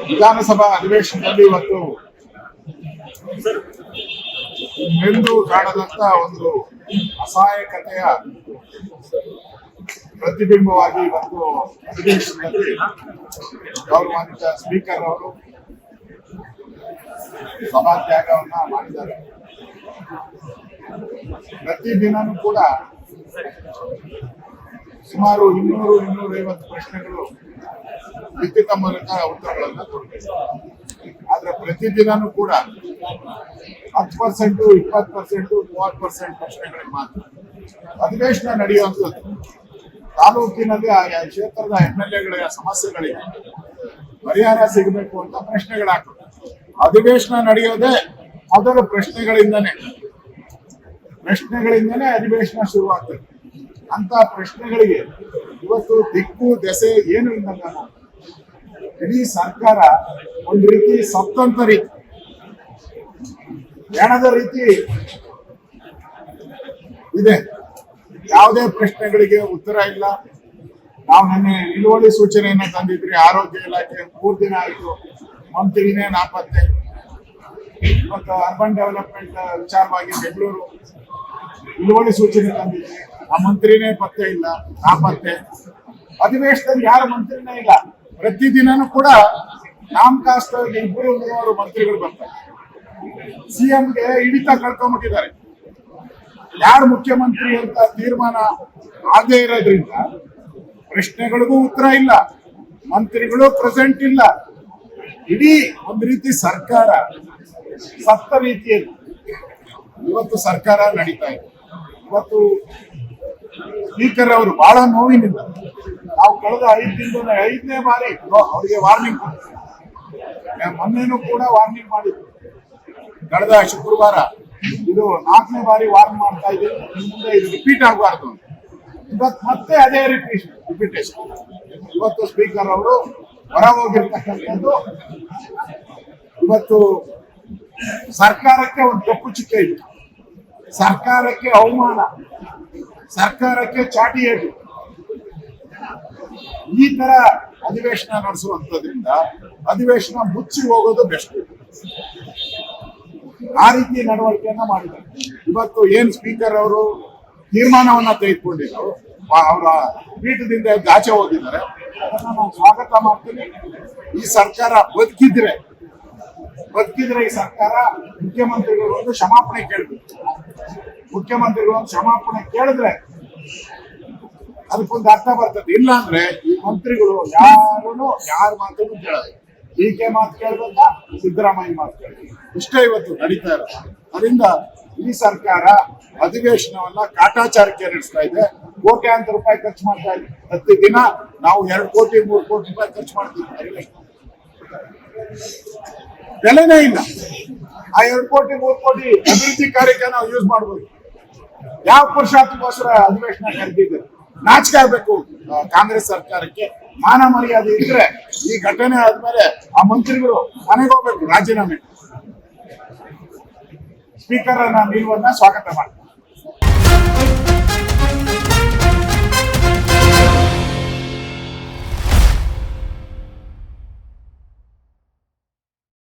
ವಿಧಾನಸಭಾ ಅಧಿವೇಶನದಲ್ಲಿ ಇವತ್ತು ಎಂದು ಕಾಣದಂತ ಒಂದು ಅಸಹಾಯಕತೆಯ ಪ್ರತಿಬಿಂಬವಾಗಿ ಇವತ್ತು ಅಧಿವೇಶನದಲ್ಲಿ ಗೌರವಾನ್ವಿತ ಸ್ಪೀಕರ್ ಅವರು ಸಭಾತ್ಯಾಗವನ್ನ ಮಾಡಿದ್ದಾರೆ. ಪ್ರತಿದಿನನೂ ಕೂಡ ಸುಮಾರು 200-250 ಪ್ರಶ್ನೆಗಳು ಲಿಖಿತ ಮೂಲಕ ಉತ್ತರಗಳನ್ನ ಕೊಡಬೇಕು. ಆದ್ರೆ ಪ್ರತಿದಿನನೂ ಕೂಡ 10%, 20%, 30% ಪ್ರಶ್ನೆಗಳಿಗೆ ಮಾತ್ರ ಅಧಿವೇಶನ ನಡೆಯುವಂಥದ್ದು. ತಾಲೂಕಿನಲ್ಲಿ ಆ ಕ್ಷೇತ್ರದ MLA ಸಮಸ್ಯೆಗಳಿಗೆ ಪರಿಹಾರ ಸಿಗಬೇಕು ಅಂತ ಪ್ರಶ್ನೆಗಳಾಗ್ತದೆ. ಅಧಿವೇಶನ ನಡೆಯೋದೇ ಮೊದಲು ಪ್ರಶ್ನೆಗಳಿಂದನೇ ಅಧಿವೇಶನ ಶುರುವಾಗ್ತದೆ. ಅಂತ ಪ್ರಶ್ನೆಗಳಿಗೆ ಇವತ್ತು ದಿಕ್ಕು ದೆಸೆ ಏನು ಇಲ್ಲ. ಇಡೀ ಸರ್ಕಾರ ಒಂದು ರೀತಿ ಸತ್ತಂತ ರೀತಿ, ಹೆಣದ ರೀತಿ ಇದೆ. ಯಾವುದೇ ಪ್ರಶ್ನೆಗಳಿಗೆ ಉತ್ತರ ಇಲ್ಲ. ನಾವು ನಿನ್ನೆ ನಿಲುವಳಿ ಸೂಚನೆಯನ್ನ ತಂದಿದ್ರಿ. ಆರೋಗ್ಯ ಇಲಾಖೆ 3 ದಿನ ಆಯ್ತು, ಮಂತ್ರಿನೇ ನಾಪತ್ತೆ. ಮತ್ತು ಅರ್ಬನ್ ಡೆವಲಪ್ಮೆಂಟ್ ವಿಚಾರವಾಗಿ ಬೆಂಗಳೂರು ನಿಲುವಳಿ ಸೂಚನೆ ತಂದಿದ್ರಿ, ಆ ಮಂತ್ರಿನೇ ಪತ್ತೆ ಇಲ್ಲ, ನಾಪತ್ತೆ. ಅಧಿವೇಶನದಲ್ಲಿ ಯಾರು ಮಂತ್ರಿನೇ ಇಲ್ಲ. ಪ್ರತಿದಿನನೂ ಕೂಡ ನಾಮಕಾಸ್ತಾಗಿ 2-3 ಮಂತ್ರಿಗಳು ಬರ್ತಾರೆ. CMಗೆ ಹಿಡಿತ ಕಳ್ಕೊಂಡ್ಬಿಟ್ಟಿದ್ದಾರೆ. ಯಾರು ಮುಖ್ಯಮಂತ್ರಿ ಅಂತ ತೀರ್ಮಾನ ಆಗೇ ಇರೋದ್ರಿಂದ ಪ್ರಶ್ನೆಗಳಿಗೂ ಉತ್ತರ ಇಲ್ಲ, ಮಂತ್ರಿಗಳು ಪ್ರೆಸೆಂಟ್ ಇಲ್ಲ. ಇಡೀ ಒಂದು ರೀತಿ ಸರ್ಕಾರ ಸತ್ತ ರೀತಿಯಲ್ಲಿ ಇವತ್ತು ಸರ್ಕಾರ ನಡೀತಾ ಇದೆ. ಇವತ್ತು ಸ್ಪೀಕರ್ ಅವರು ಬಹಳ ನೋವಿನಿಂದ ನಾವು ಕಳೆದ 5 ದಿನದ 5ನೇ ಬಾರಿ ಅವರಿಗೆ ವಾರ್ನಿಂಗ್ ಕೊಡ್ತೀವಿ. ಮೊನ್ನೆನೂ ಕೂಡ ವಾರ್ನಿಂಗ್ ಮಾಡಿದ್ರು. ಕಳೆದ ಶುಕ್ರವಾರ ಇದು 4ನೇ ಬಾರಿ ವಾರ್ನ್ ಮಾಡ್ತಾ ಇದ್ದೀವಿ, ಮುಂದೆ ಇದು ರಿಪೀಟ್ ಆಗಬಾರ್ದು ಅಂತ. ಇವತ್ತು ಮತ್ತೆ ಅದೇ ರಿಪಿಟೇಷನ್. ಇವತ್ತು ಸ್ಪೀಕರ್ ಅವರು ಹೊರ ಹೋಗಿರ್ತಕ್ಕಂಥದ್ದು ಇವತ್ತು ಸರ್ಕಾರಕ್ಕೆ ಒಂದು ಕಪ್ಪು ಚುಕ್ಕೆ ಇತ್ತು, ಸರ್ಕಾರಕ್ಕೆ ಅವಮಾನ, ಸರ್ಕಾರಕ್ಕೆ ಚಾಟಿ ಏಟು. ಈ ತರ ಅಧಿವೇಶನ ನಡೆಸುವಂತದ್ರಿಂದ ಅಧಿವೇಶನ ಮುಚ್ಚಿ ಹೋಗೋದು ಬೆಸ್ಟ್. ಆ ರೀತಿ ನಡವಳಿಕೆಯನ್ನ ಮಾಡಿದ್ದಾರೆ. ಇವತ್ತು ಏನ್ ಸ್ಪೀಕರ್ ಅವರು ತೀರ್ಮಾನವನ್ನ ತೆಗೆದುಕೊಂಡಿದ್ರು, ಅವರ ಪೀಠದಿಂದ ಆಚೆ ಹೋಗಿದ್ದಾರೆ. ಅದನ್ನ ನಾನು ಸ್ವಾಗತ ಮಾಡ್ತೀನಿ. ಈ ಸರ್ಕಾರ ಬದುಕಿದ್ರೆ ಈ ಸರ್ಕಾರ ಮುಖ್ಯಮಂತ್ರಿಗಳು ಒಂದು ಕ್ಷಮಾಪಣೆ ಕೇಳಬೇಕು. ಮುಖ್ಯಮಂತ್ರಿಗಳು ಒಂದು ಕ್ಷಮಾಪಣೆ ಕೇಳಿದ್ರೆ ಅದಕ್ಕೊಂದು ಅರ್ಥ ಬರ್ತದೆ. ಇಲ್ಲ ಅಂದ್ರೆ ಈ ಮಂತ್ರಿಗಳು ಯಾರ ಮಾತನ್ನು ಕೇಳೋದು. DK ಮಾತು ಕೇಳ್ಬೇಕಾ, ಸಿದ್ದರಾಮಯ್ಯ ಮಾತು ಕೇಳಬೇಕು. ಇಷ್ಟೇ ಇವತ್ತು ನಡೀತಾ ಇರೋದು. ಅದರಿಂದ ಈ ಸರ್ಕಾರ ಅಧಿವೇಶನವನ್ನ ಕಾಟಾಚಾರಕ್ಕೆ ನಡೆಸ್ತಾ ಇದೆ. ಕೋಟ್ಯಾಂತರ ರೂಪಾಯಿ ಖರ್ಚು ಮಾಡ್ತಾ ಇದೆ. ಪ್ರತಿದಿನ ನಾವು 2 ಕೋಟಿ 3 ಕೋಟಿ ರೂಪಾಯಿ ಖರ್ಚು ಮಾಡ್ತೀವಿ. ಬೆಲೆನೇ ಇಲ್ಲ. ಆ 2 ಕೋಟಿ 3 ಕೋಟಿ ಅಭಿವೃದ್ಧಿ ಕಾರ್ಯಕ್ಕೆ ನಾವು ಯೂಸ್ ಮಾಡ್ಬೋದು. ಯಾವ ಪುರುಷಾರ್ಥಕ್ಕೋಸ್ಕರ ಅಧಿವೇಶನ ಕರೆದಿದ್ದಾರೆ? ನಾಚಿಕೆ ಆಗ್ಬೇಕು ಕಾಂಗ್ರೆಸ್ ಸರ್ಕಾರಕ್ಕೆ. ಮಾನ ಮರ್ಯಾದೆ ಇದ್ರೆ ಈ ಘಟನೆ ಆದ್ಮೇಲೆ ಆ ಮಂತ್ರಿಗಳು ಮನೆಗೆ ಹೋಗ್ಬೇಕು, ರಾಜೀನಾಮೆ. ಸ್ಪೀಕರ್ ನಿಲುವನ್ನ ಸ್ವಾಗತ ಮಾಡಿ.